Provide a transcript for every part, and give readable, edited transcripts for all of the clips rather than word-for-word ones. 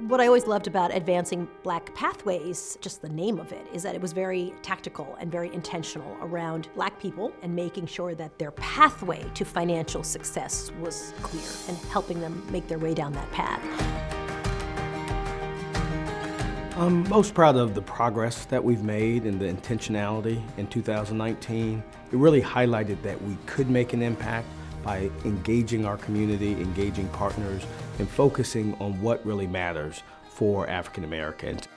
What I always loved about Advancing Black Pathways, just the name of it, is that it was very tactical and very intentional around Black people and making sure that their pathway to financial success was clear and helping them make their way down that path. I'm most proud of the progress that we've made and the intentionality in 2019. It really highlighted that we could make an impact by engaging our community, engaging partners, and focusing on what really matters for African Americans.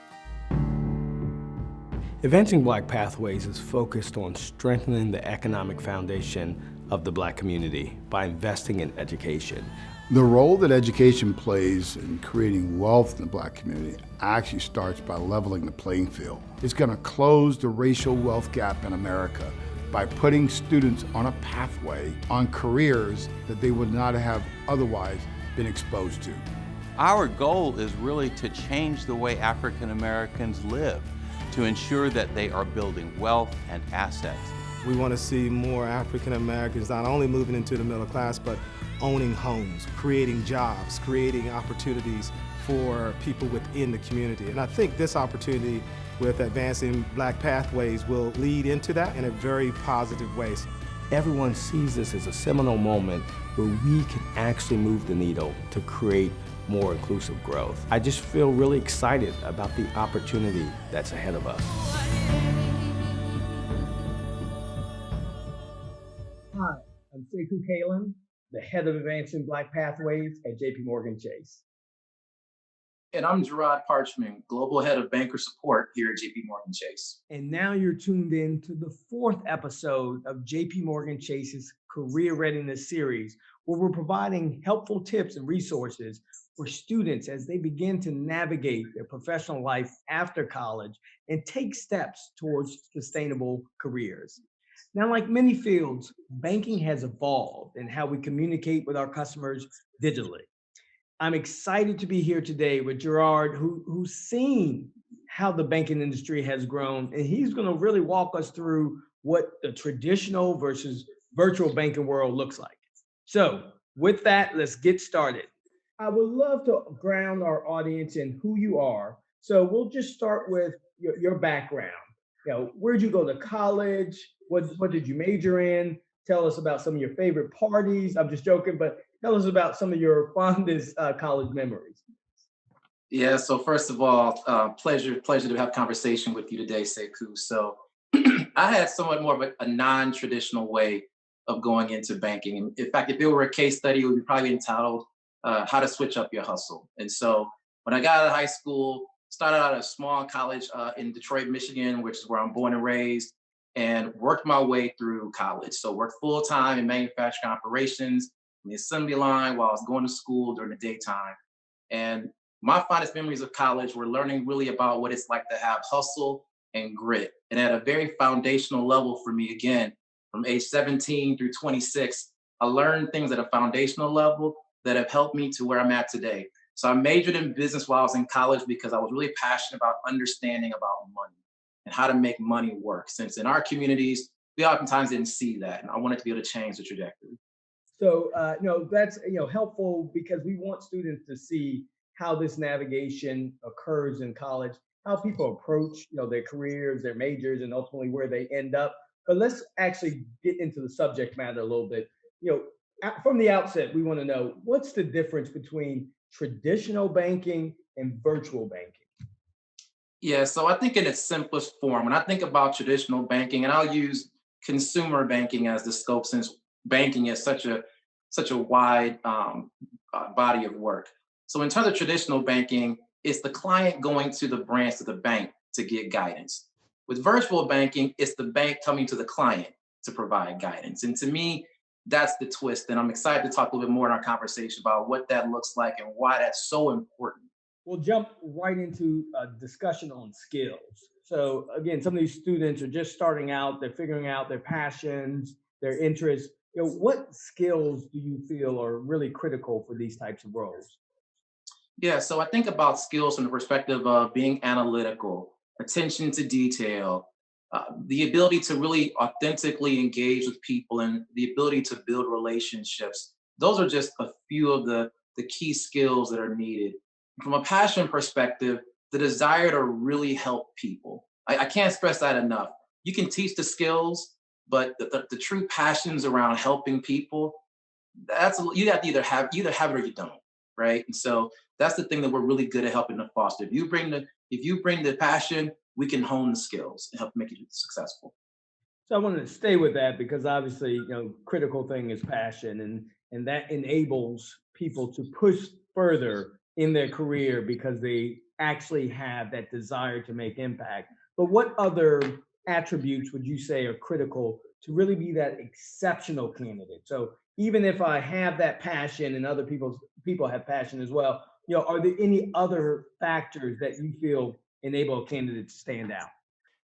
Advancing Black Pathways is focused on strengthening the economic foundation of the Black community by investing in education. The role that education plays in creating wealth in the Black community actually starts by leveling the playing field. It's going to close the racial wealth gap in America by putting students on a pathway, on careers that they would not have otherwise been exposed to. Our goal is really to change the way African Americans live, to ensure that they are building wealth and assets. We want to see more African Americans not only moving into the middle class, but owning homes, creating jobs, creating opportunities for people within the community. And I think this opportunity with Advancing Black Pathways will lead into that in a very positive way. Everyone sees this as a seminal moment where we can actually move the needle to create more inclusive growth. I just feel really excited about the opportunity that's ahead of us. Hi, I'm Sekou Kaaulund, the head of Advancing Black Pathways at JPMorgan Chase. And I'm Gerard Parchman, Global Head of Banker Support here at JPMorgan Chase. And now you're tuned in to the 4th episode of JPMorgan Chase's Career Readiness Series, where we're providing helpful tips and resources for students as they begin to navigate their professional life after college and take steps towards sustainable careers. Now, like many fields, banking has evolved in how we communicate with our customers digitally. I'm excited to be here today with Gerard, who's seen how the banking industry has grown, and he's going to really walk us through what the traditional versus virtual banking world looks like. So with that, let's get started. I would love to ground our audience in who you are. So we'll just start with your background. Where'd you go to college? What did you major in? Tell us about some of your favorite parties. I'm just joking, but tell us about some of your fondest college memories. Yeah, so first of all, pleasure to have a conversation with you today, Sekou. So I had somewhat more of a non-traditional way of going into banking. In fact, if it were a case study, it would be probably entitled How to Switch Up Your Hustle. And so when I got out of high school, started out at a small college in Detroit, Michigan, which is where I'm born and raised, and worked my way through college. So worked full-time in manufacturing operations, on the assembly line while I was going to school during the daytime. And my fondest memories of college were learning really about what it's like to have hustle and grit. And at a very foundational level for me, again, from age 17 through 26, I learned things at a foundational level that have helped me to where I'm at today. So I majored in business while I was in college because I was really passionate about understanding about money and how to make money work. Since in our communities, we oftentimes didn't see that. And I wanted to be able to change the trajectory. So, that's, helpful because we want students to see how this navigation occurs in college, how people approach, their careers, their majors, and ultimately where they end up. But let's actually get into the subject matter a little bit. From the outset, we want to know what's the difference between traditional banking and virtual banking? Yeah, so I think in its simplest form, when I think about traditional banking, and I'll use consumer banking as the scope since banking is such a wide body of work. So in terms of traditional banking, it's the client going to the branch of the bank to get guidance. With virtual banking, it's the bank coming to the client to provide guidance. And to me, that's the twist. And I'm excited to talk a little bit more in our conversation about what that looks like and why that's so important. We'll jump right into a discussion on skills. So again, some of these students are just starting out, they're figuring out their passions, their interests. What skills do you feel are really critical for these types of roles? Yeah, so I think about skills from the perspective of being analytical, attention to detail, the ability to really authentically engage with people and the ability to build relationships. Those are just a few of the key skills that are needed. From a passion perspective, the desire to really help people. I can't stress that enough. You can teach the skills, but the true passions around helping people, that's you have to either have it or you don't, right? And so that's the thing that we're really good at helping to foster. If you bring the passion, we can hone the skills and help make you successful. So I wanted to stay with that because obviously, critical thing is passion, and that enables people to push further in their career because they actually have that desire to make impact. But what other attributes would you say are critical to really be that exceptional candidate? So even if I have that passion and other people have passion as well, are there any other factors that you feel enable a candidate to stand out?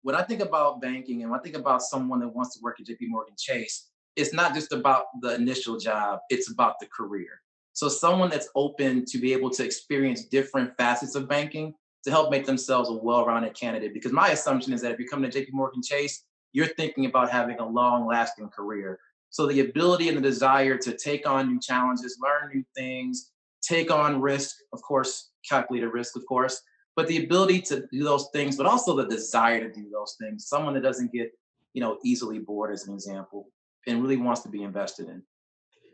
When I think about banking and when I think about someone that wants to work at JPMorgan Chase, it's not just about the initial job, it's about the career. So someone that's open to be able to experience different facets of banking to help make themselves a well-rounded candidate. Because my assumption is that if you're coming to JPMorgan Chase, you're thinking about having a long-lasting career. So the ability and the desire to take on new challenges, learn new things, take on risk, of course, calculated risk, of course, but the ability to do those things, but also the desire to do those things. Someone that doesn't get, easily bored, as an example, and really wants to be invested in.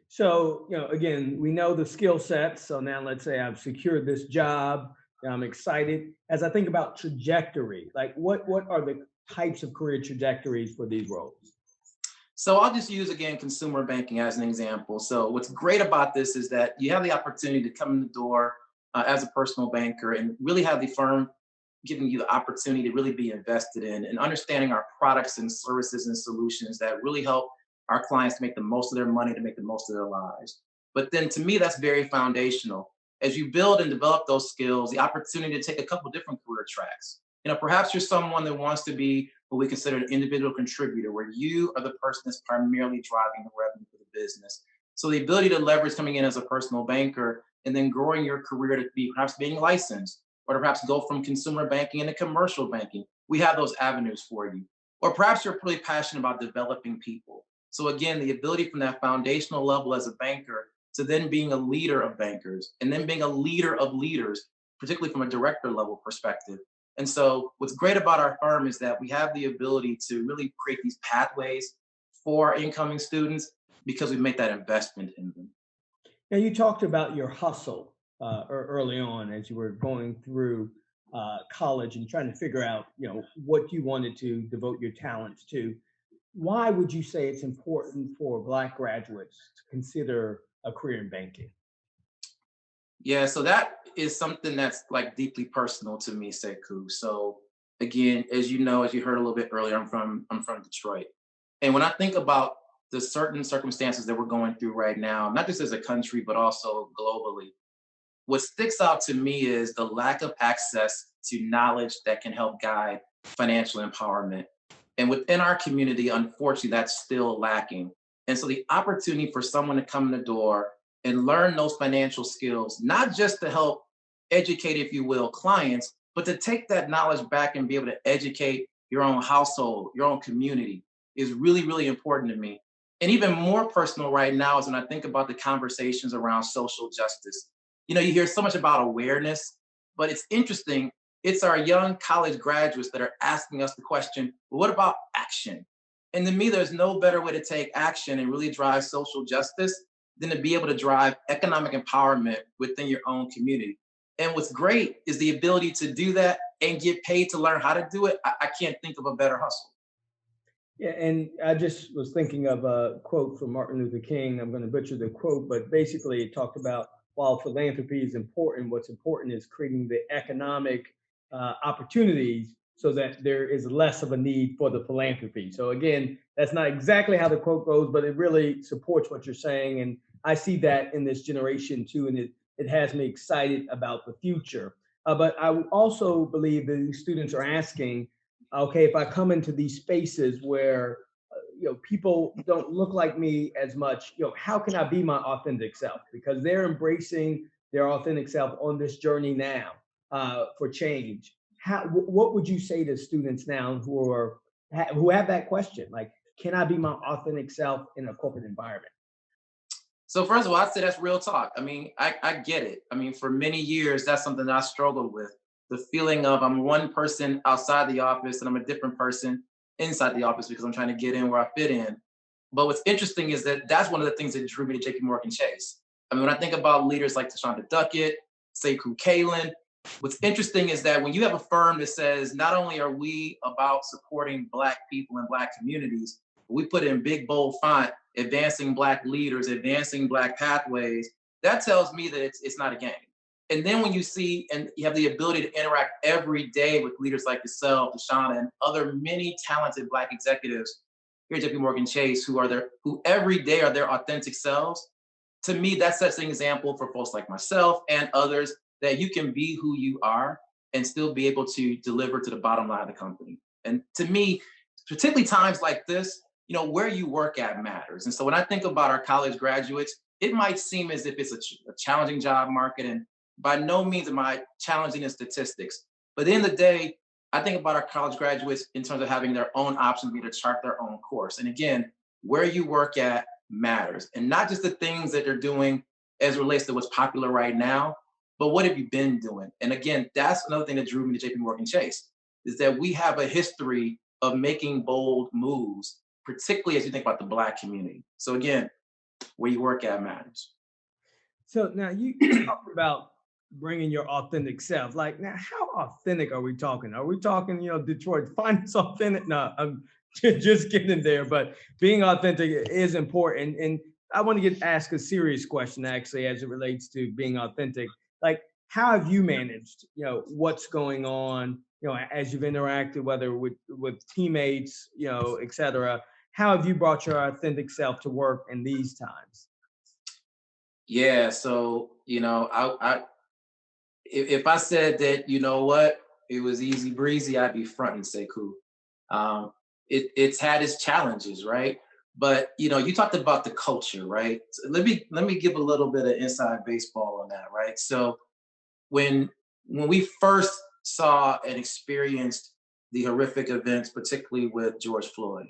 So, again, we know the skill sets. So now let's say I've secured this job. I'm excited. As I think about trajectory, like what are the types of career trajectories for these roles? So I'll just use again consumer banking as an example. So what's great about this is that you have the opportunity to come in the door as a personal banker and really have the firm giving you the opportunity to really be invested in and understanding our products and services and solutions that really help our clients to make the most of their money, to make the most of their lives. But then to me, that's very foundational. As you build and develop those skills, the opportunity to take a couple different career tracks. Perhaps you're someone that wants to be what we consider an individual contributor, where you are the person that's primarily driving the revenue for the business. So the ability to leverage coming in as a personal banker and then growing your career to be perhaps being licensed, or to perhaps go from consumer banking into commercial banking. We have those avenues for you. Or perhaps you're really passionate about developing people. So again, the ability from that foundational level as a banker to then being a leader of bankers and then being a leader of leaders, particularly from a director level perspective. And so what's great about our firm is that we have the ability to really create these pathways for our incoming students because we make that investment in them. Now, you talked about your hustle early on as you were going through college and trying to figure out, what you wanted to devote your talents to. Why would you say it's important for Black graduates to consider a career in banking? Yeah, so that is something that's like deeply personal to me, Sekou. So again, as you know, as you heard a little bit earlier, I'm from Detroit. And when I think about the certain circumstances that we're going through right now, not just as a country, but also globally, what sticks out to me is the lack of access to knowledge that can help guide financial empowerment. And within our community, unfortunately, that's still lacking. And so the opportunity for someone to come in the door and learn those financial skills, not just to help educate, if you will, clients, but to take that knowledge back and be able to educate your own household, your own community is really, really important to me. And even more personal right now is when I think about the conversations around social justice. You hear so much about awareness, but it's interesting. It's our young college graduates that are asking us the question, well, what about action? And to me, there's no better way to take action and really drive social justice than to be able to drive economic empowerment within your own community. And what's great is the ability to do that and get paid to learn how to do it. I can't think of a better hustle. Yeah, and I just was thinking of a quote from Martin Luther King. I'm going to butcher the quote, but basically it talked about while philanthropy is important, what's important is creating the economic opportunities so that there is less of a need for the philanthropy. So again, that's not exactly how the quote goes, but it really supports what you're saying. And I see that in this generation too, and it has me excited about the future. But I also believe that these students are asking, okay, if I come into these spaces where people don't look like me as much, how can I be my authentic self? Because they're embracing their authentic self on this journey now for change. What would you say to students now who have that question? Like, can I be my authentic self in a corporate environment? So first of all, I'd say that's real talk. I mean, I get it. I mean, for many years, that's something that I struggled with. The feeling of I'm one person outside the office and I'm a different person inside the office because I'm trying to get in where I fit in. But what's interesting is that that's one of the things that drew me to JPMorgan Chase. I mean, when I think about leaders like Tashonda Duckett, Sekou Kaaulund, what's interesting is that when you have a firm that says not only are we about supporting Black people and Black communities, we put in big bold font, advancing Black leaders, advancing Black pathways, that tells me that it's not a game. And then when you see and you have the ability to interact every day with leaders like yourself, Tashonda, and other many talented Black executives here at JPMorgan Chase who every day are their authentic selves, to me, that sets an example for folks like myself and others that you can be who you are and still be able to deliver to the bottom line of the company. And to me, particularly times like this, where you work at matters. And so when I think about our college graduates, it might seem as if it's a challenging job market, and by no means am I challenging the statistics. But at the end of the day, I think about our college graduates in terms of having their own option, be to chart their own course. And again, where you work at matters, and not just the things that they're doing as it relates to what's popular right now, but what have you been doing? And again, that's another thing that drew me to JPMorgan Chase, is that we have a history of making bold moves, particularly as you think about the Black community. So again, where you work at matters. So now you talked about bringing your authentic self. Like, now, how authentic are we talking? Are we talking, Detroit's finest authentic? No, I'm just getting there. But being authentic is important. And I want to ask a serious question, actually, as it relates to being authentic. Like, how have you managed, what's going on, as you've interacted, whether with teammates, et cetera? How have you brought your authentic self to work in these times? Yeah, so if I said that, it was easy breezy, I'd be fronting Sekou. It's had its challenges, right? But you talked about the culture, right? So let me give a little bit of inside baseball on that, right? So when we first saw and experienced the horrific events, particularly with George Floyd,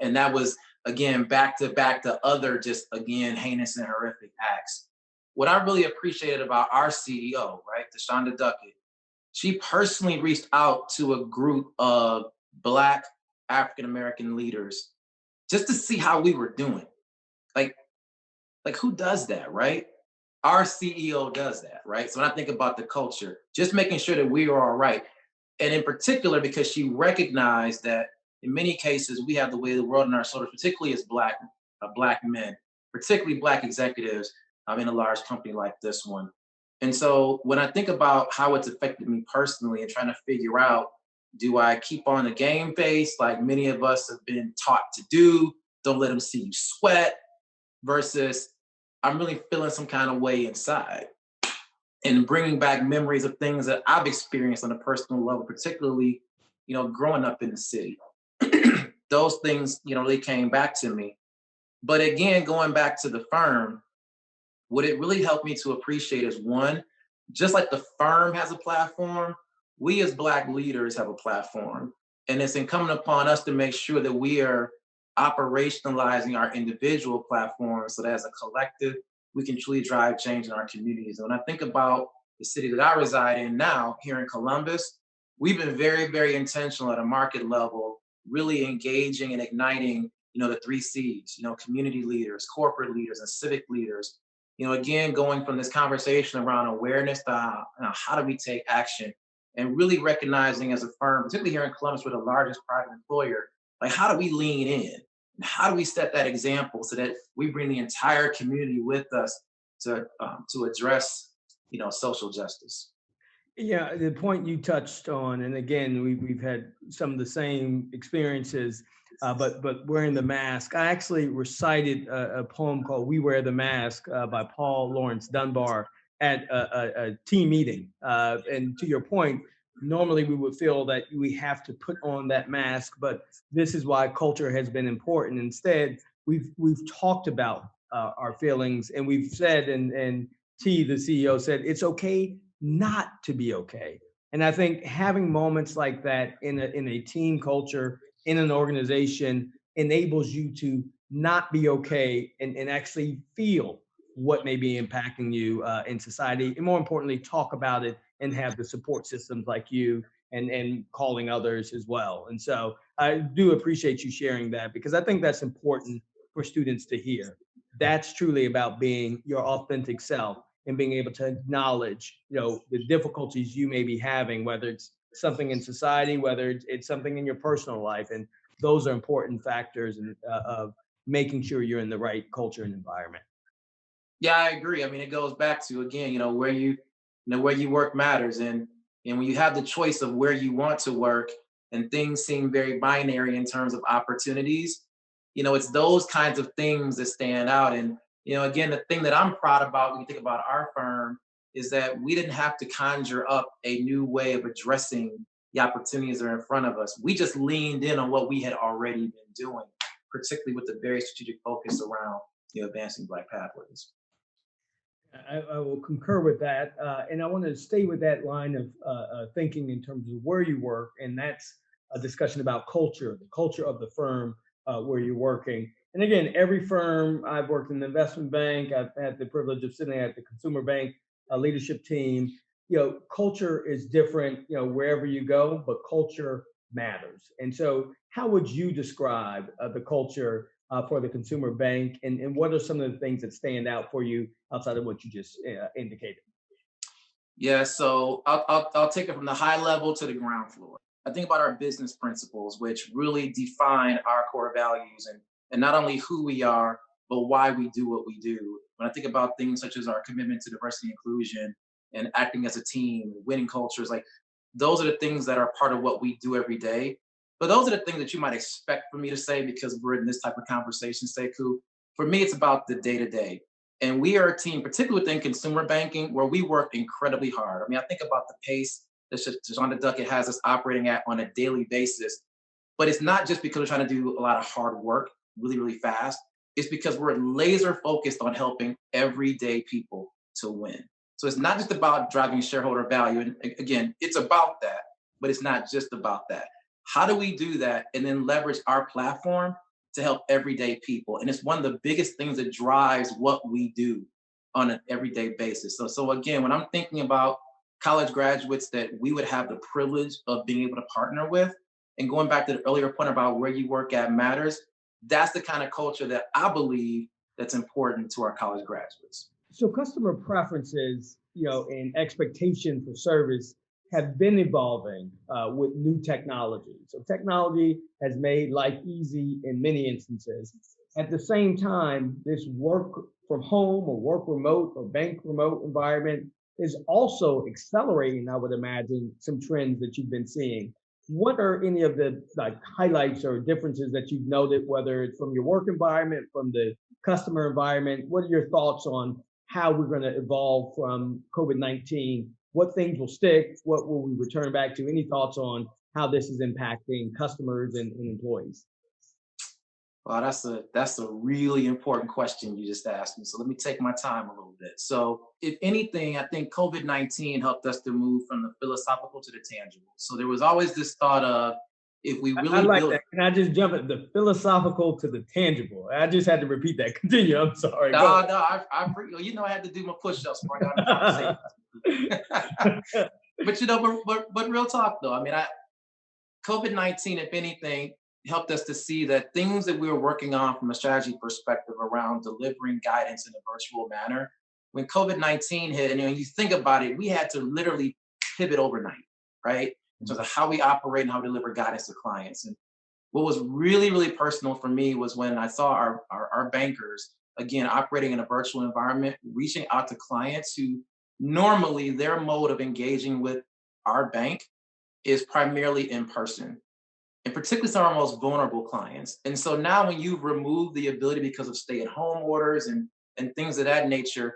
and that was again back to other just again heinous and horrific acts. What I really appreciated about our CEO, right, Tashonda Duckett, she personally reached out to a group of Black African American leaders just to see how we were doing. Like who does that, right? Our CEO does that, right? So when I think about the culture, just making sure that we are all right. And in particular, because she recognized that in many cases, we have the way of the world in our shoulders, particularly as Black men, particularly Black executives in a large company like this one. And so when I think about how it's affected me personally and trying to figure out, do I keep on the game face like many of us have been taught to do? Don't let them see you sweat, versus I'm really feeling some kind of way inside and bringing back memories of things that I've experienced on a personal level, particularly, growing up in the city. Those things, they came back to me. But again, going back to the firm, what it really helped me to appreciate is, one, just like the firm has a platform, we as Black leaders have a platform. And it's incumbent upon us to make sure that we are operationalizing our individual platforms so that as a collective, we can truly drive change in our communities. And when I think about the city that I reside in now, here in Columbus, we've been very, very intentional at a market level, really engaging and igniting, the 3 C's, community leaders, corporate leaders, and civic leaders. Again, going from this conversation around awareness to how do we take action, and really recognizing as a firm, particularly here in Columbus, we're the largest private employer, like how do we lean in? And how do we set that example so that we bring the entire community with us to address, social justice? Yeah, the point you touched on, and again, we've had some of the same experiences, but wearing the mask. I actually recited a poem called "We Wear the Mask" by Paul Laurence Dunbar at a team meeting. And to your point, normally we would feel that we have to put on that mask, but this is why culture has been important. Instead, we've talked about our feelings, and we've said, and T, the CEO, said it's okay not to be okay. And I think having moments like that in a team culture, in an organization, enables you to not be okay and actually feel what may be impacting you in society, and more importantly, talk about it and have the support systems like you and calling others as well. And so I do appreciate you sharing that, because I think that's important for students to hear. That's truly about being your authentic self and being able to acknowledge, the difficulties you may be having, whether it's something in society, whether it's something in your personal life. And those are important factors of making sure you're in the right culture and environment. Yeah, I agree. I mean, it goes back to, again, where you work matters, and when you have the choice of where you want to work, and things seem very binary in terms of opportunities, it's those kinds of things that stand out. And again, the thing that I'm proud about when you think about our firm is that we didn't have to conjure up a new way of addressing the opportunities that are in front of us. We just leaned in on what we had already been doing, particularly with the very strategic focus around advancing Black pathways. I will concur with that. And I want to stay with that line of thinking in terms of where you work. And that's a discussion about culture, the culture of the firm where you're working. And again, every firm, I've worked in the investment bank, I've had the privilege of sitting at the consumer bank leadership team. Culture is different, wherever you go, but culture matters. And so, how would you describe the culture for the consumer bank, and what are some of the things that stand out for you outside of what you just indicated? Yeah, so I'll take it from the high level to the ground floor. I think about our business principles, which really define our core values, and not only who we are, but why we do what we do. When I think about things such as our commitment to diversity and inclusion and acting as a team, winning cultures, like those are the things that are part of what we do every day. But those are the things that you might expect for me to say because we're in this type of conversation, Sekou. For me, it's about the day to day. And we are a team, particularly within consumer banking, where we work incredibly hard. I mean, I think about the pace that Shonda Duckett has us operating at on a daily basis. But it's not just because we're trying to do a lot of hard work really, really fast. It's because we're laser focused on helping everyday people to win. So it's not just about driving shareholder value. And again, it's about that, but it's not just about that. How do we do that and then leverage our platform to help everyday people? And it's one of the biggest things that drives what we do on an everyday basis. So again, when I'm thinking about college graduates that we would have the privilege of being able to partner with, and going back to the earlier point about where you work at matters, that's the kind of culture that I believe that's important to our college graduates. So customer preferences, and expectation for service have been evolving with new technology. So technology has made life easy in many instances. At the same time, this work from home or work remote or bank remote environment is also accelerating, I would imagine, some trends that you've been seeing. What are any of the highlights or differences that you've noted, whether it's from your work environment, from the customer environment? What are your thoughts on how we're going to evolve from COVID-19? What things will stick? What will we return back to? Any thoughts on how this is impacting customers and employees? Well, that's a really important question you just asked me. So let me take my time a little bit. So if anything, I think COVID-19 helped us to move from the philosophical to the tangible. So there was always this thought of, if we really I like that. Can I just jump at the philosophical to the tangible? I just had to repeat that. Continue. I'm sorry. No, I I had to do my push-ups before I got the conversation. But real talk though, I mean, COVID-19, if anything, helped us to see that things that we were working on from a strategy perspective around delivering guidance in a virtual manner, when COVID-19 hit, and when you think about it, we had to literally pivot overnight, right? In terms of how we operate and how we deliver guidance to clients. And what was really, really personal for me was when I saw our bankers, again, operating in a virtual environment, reaching out to clients who normally their mode of engaging with our bank is primarily in person, and particularly some of our most vulnerable clients. And so now when you've removed the ability because of stay-at-home orders and things of that nature,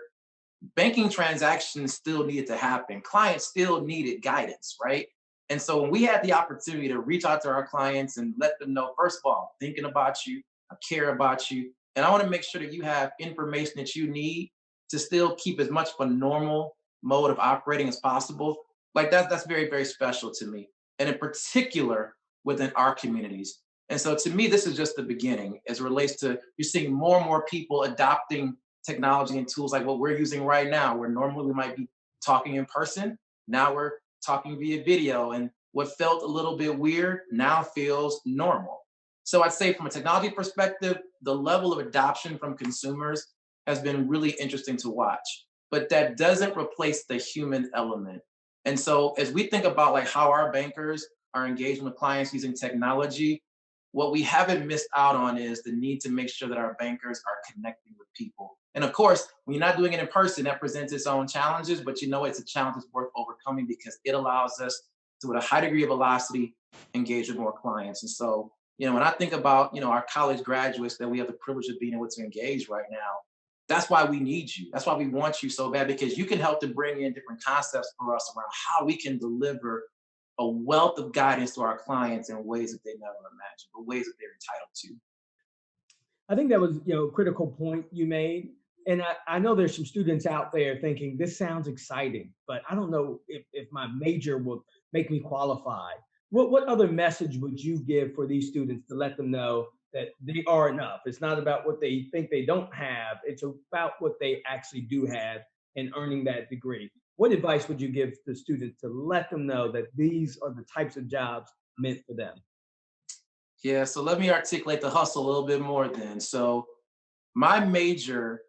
banking transactions still needed to happen. Clients still needed guidance, right? And so when we had the opportunity to reach out to our clients and let them know, first of all, I'm thinking about you, I care about you, and I want to make sure that you have information that you need to still keep as much of a normal mode of operating as possible. Like that's very, very special to me. And in particular, within our communities. And so to me, this is just the beginning as it relates to you're seeing more and more people adopting technology and tools like what we're using right now, where normally we might be talking in person. Now we're talking via video, and what felt a little bit weird now feels normal. So I'd say from a technology perspective, the level of adoption from consumers has been really interesting to watch, but that doesn't replace the human element. And so as we think about like how our bankers are engaging with clients using technology, what we haven't missed out on is the need to make sure that our bankers are connecting with people. And of course, when you're not doing it in person, that presents its own challenges, but you know it's a challenge that's worth overcoming because it allows us to, with a high degree of velocity, engage with more clients. And so, when I think about, our college graduates that we have the privilege of being able to engage right now, that's why we need you. That's why we want you so bad, because you can help to bring in different concepts for us around how we can deliver a wealth of guidance to our clients in ways that they never imagined, but ways that they're entitled to. I think that was, a critical point you made. And I know there's some students out there thinking this sounds exciting, but I don't know if my major will make me qualify. What other message would you give for these students to let them know that they are enough? It's not about what they think they don't have. It's about what they actually do have and earning that degree. What advice would you give to students to let them know that these are the types of jobs meant for them? Yeah, so let me articulate the hustle a little bit more then. So my major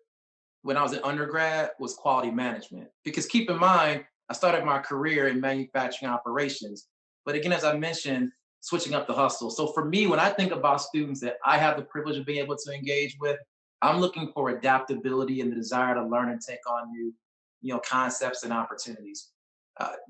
when I was in undergrad was quality management. Because keep in mind, I started my career in manufacturing operations. But again, as I mentioned, switching up the hustle. So for me, when I think about students that I have the privilege of being able to engage with, I'm looking for adaptability and the desire to learn and take on new, concepts and opportunities.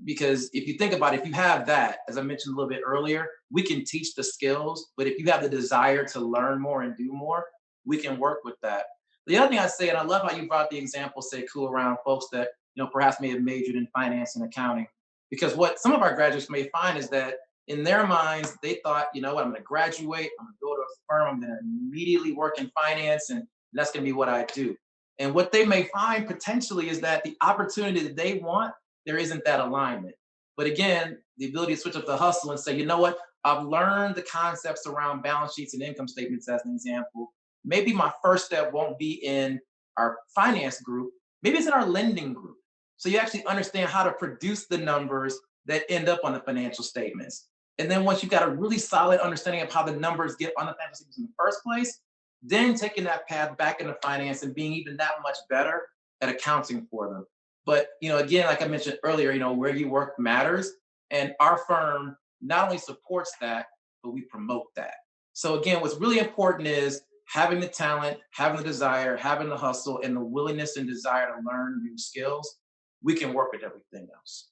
Because if you think about it, if you have that, as I mentioned a little bit earlier, we can teach the skills, but if you have the desire to learn more and do more, we can work with that. The other thing I say, and I love how you brought the example, Sekou, around folks that perhaps may have majored in finance and accounting, because what some of our graduates may find is that in their minds they thought, what, I'm going to graduate, I'm going to go to a firm, I'm going to immediately work in finance, and that's going to be what I do. And what they may find potentially is that the opportunity that they want, there isn't that alignment. But again, the ability to switch up the hustle and say, what, I've learned the concepts around balance sheets and income statements as an example. Maybe my first step won't be in our finance group. Maybe it's in our lending group. So you actually understand how to produce the numbers that end up on the financial statements. And then once you've got a really solid understanding of how the numbers get on the financial statements in the first place, then taking that path back into finance and being even that much better at accounting for them. But, again, like I mentioned earlier, where you work matters. And our firm not only supports that, but we promote that. So again, what's really important is having the talent, having the desire, having the hustle, and the willingness and desire to learn new skills. We can work with everything else.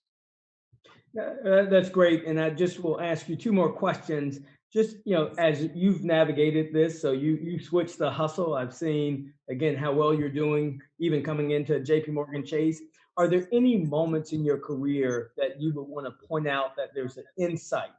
That's great. And I just will ask you two more questions. Just, as you've navigated this, so you switched the hustle. I've seen, again, how well you're doing, even coming into JPMorgan Chase. Are there any moments in your career that you would want to point out that there's an insight,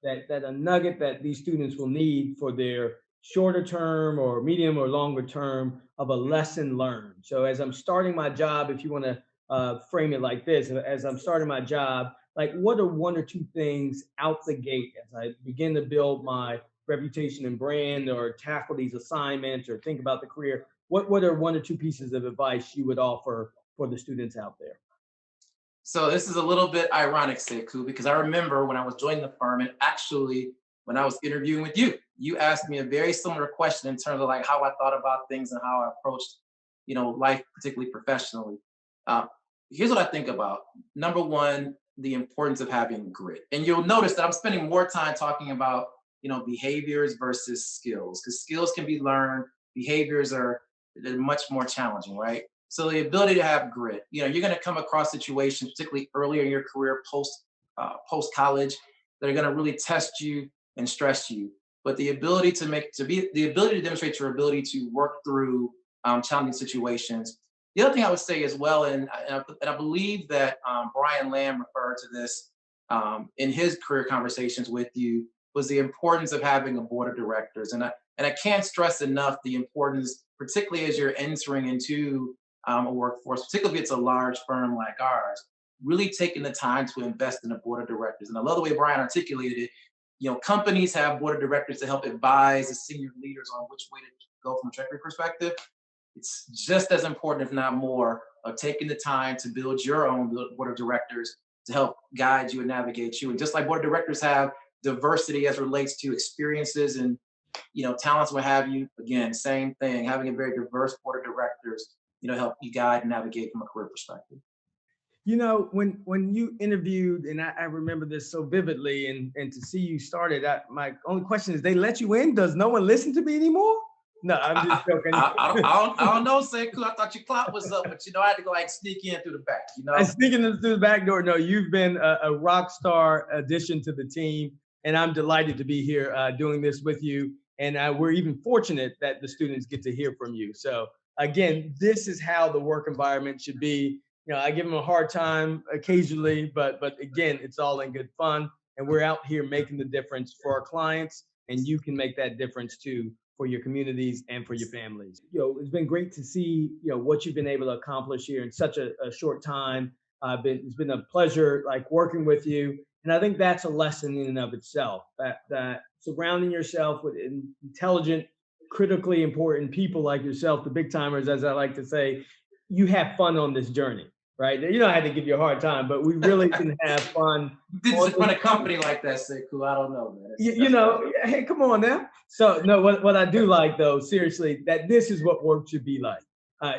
that a nugget that these students will need for their shorter term or medium or longer term of a lesson learned? So as I'm starting my job, if you want to frame it like this, as I'm starting my job, like what are one or two things out the gate as I begin to build my reputation and brand or tackle these assignments or think about the career? What are one or two pieces of advice you would offer for the students out there? So this is a little bit ironic, Sekou, because I remember when I was joining the firm, and actually when I was interviewing with you, you asked me a very similar question in terms of like how I thought about things and how I approached, life, particularly professionally. Here's what I think about. Number one, the importance of having grit. And you'll notice that I'm spending more time talking about, behaviors versus skills, because skills can be learned, behaviors they're much more challenging, right? So the ability to have grit, you're going to come across situations, particularly earlier in your career, post college, that are going to really test you and stress you. But the ability to demonstrate your ability to work through challenging situations. The other thing I would say as well, and I believe that Brian Lamb referred to this in his career conversations with you, was the importance of having a board of directors. And I can't stress enough the importance, particularly as you're entering into a workforce, particularly if it's a large firm like ours, really taking the time to invest in a board of directors. And I love the way Brian articulated it. Companies have board of directors to help advise the senior leaders on which way to go from a treasury perspective. it's just as important, if not more, of taking the time to build your own board of directors to help guide you and navigate you. And just like board of directors have diversity as relates to experiences and talents, what have you, again, same thing, having a very diverse board of directors, help you guide and navigate from a career perspective. When you interviewed, and I remember this so vividly, and to see you started, my only question is, they let you in? Does no one listen to me anymore? No, I'm just joking. I don't know, Sekou. I thought your clout was up, but I had to go sneak in through the back. I sneaking in through the back door. No, you've been a rock star addition to the team, and I'm delighted to be here doing this with you. And we're even fortunate that the students get to hear from you. So again, this is how the work environment should be. I give them a hard time occasionally, but again, it's all in good fun. And we're out here making the difference for our clients, and you can make that difference too for your communities and for your families. It's been great to see, what you've been able to accomplish here in such a short time. It's been a pleasure working with you. And I think that's a lesson in and of itself, that surrounding yourself with intelligent, critically important people like yourself, the big timers, as I like to say, you have fun on this journey, right? I had to give you a hard time, but we really can have fun. Didn't run a company like that, Sekou. I don't know, man. Hey, come on now. So no, what I do like though, seriously, that this is what work should be like.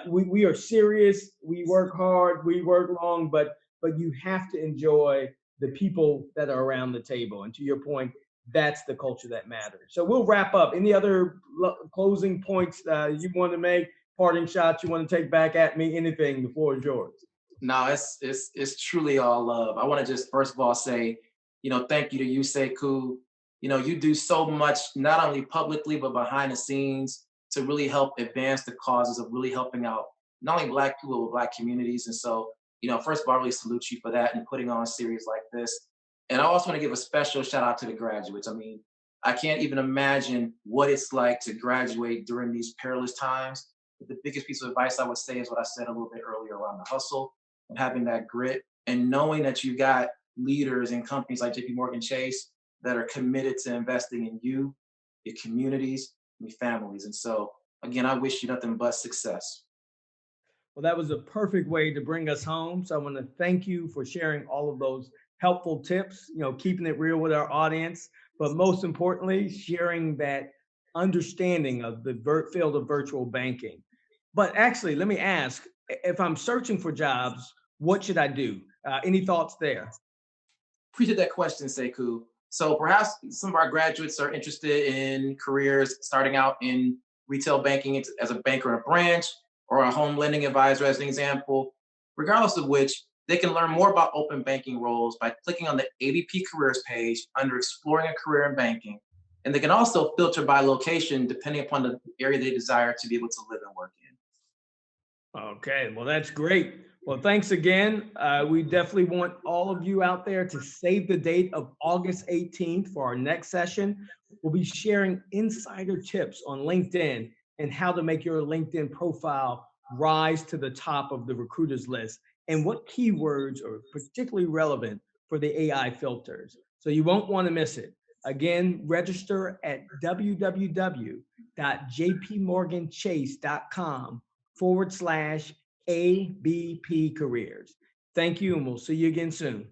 We are serious. We work hard. We work long, but you have to enjoy the people that are around the table. And to your point, that's the culture that matters. So we'll wrap up. Any other closing points you want to make? Parting shots you want to take back at me? Anything? The floor is yours. No, it's truly all love. I want to just first of all say, thank you to you, Sekou. You do so much, not only publicly, but behind the scenes to really help advance the causes of really helping out not only Black people, but Black communities. And so, first of all, I really salute you for that and putting on a series like this. And I also want to give a special shout out to the graduates. I mean, I can't even imagine what it's like to graduate during these perilous times. But the biggest piece of advice I would say is what I said a little bit earlier around the hustle and having that grit and knowing that you got leaders in companies like JPMorgan Chase that are committed to investing in you, your communities, and your families. And so, again, I wish you nothing but success. Well, that was a perfect way to bring us home. So I want to thank you for sharing all of those helpful tips, keeping it real with our audience, but most importantly, sharing that understanding of the field of virtual banking. But actually, let me ask, if I'm searching for jobs, what should I do? Any thoughts there? Appreciate that question, Sekou. So perhaps some of our graduates are interested in careers starting out in retail banking as a banker in a branch or a home lending advisor, as an example. Regardless of which, they can learn more about open banking roles by clicking on the ADP careers page under exploring a career in banking. And they can also filter by location depending upon the area they desire to be able to live and work in. Okay, well, that's great. Well, thanks again. We definitely want all of you out there to save the date of August 18th for our next session. We'll be sharing insider tips on LinkedIn and how to make your LinkedIn profile rise to the top of the recruiters list and what keywords are particularly relevant for the AI filters. So you won't want to miss it. Again, register at www.jpmorganchase.com/ABP careers. Thank you, and we'll see you again soon.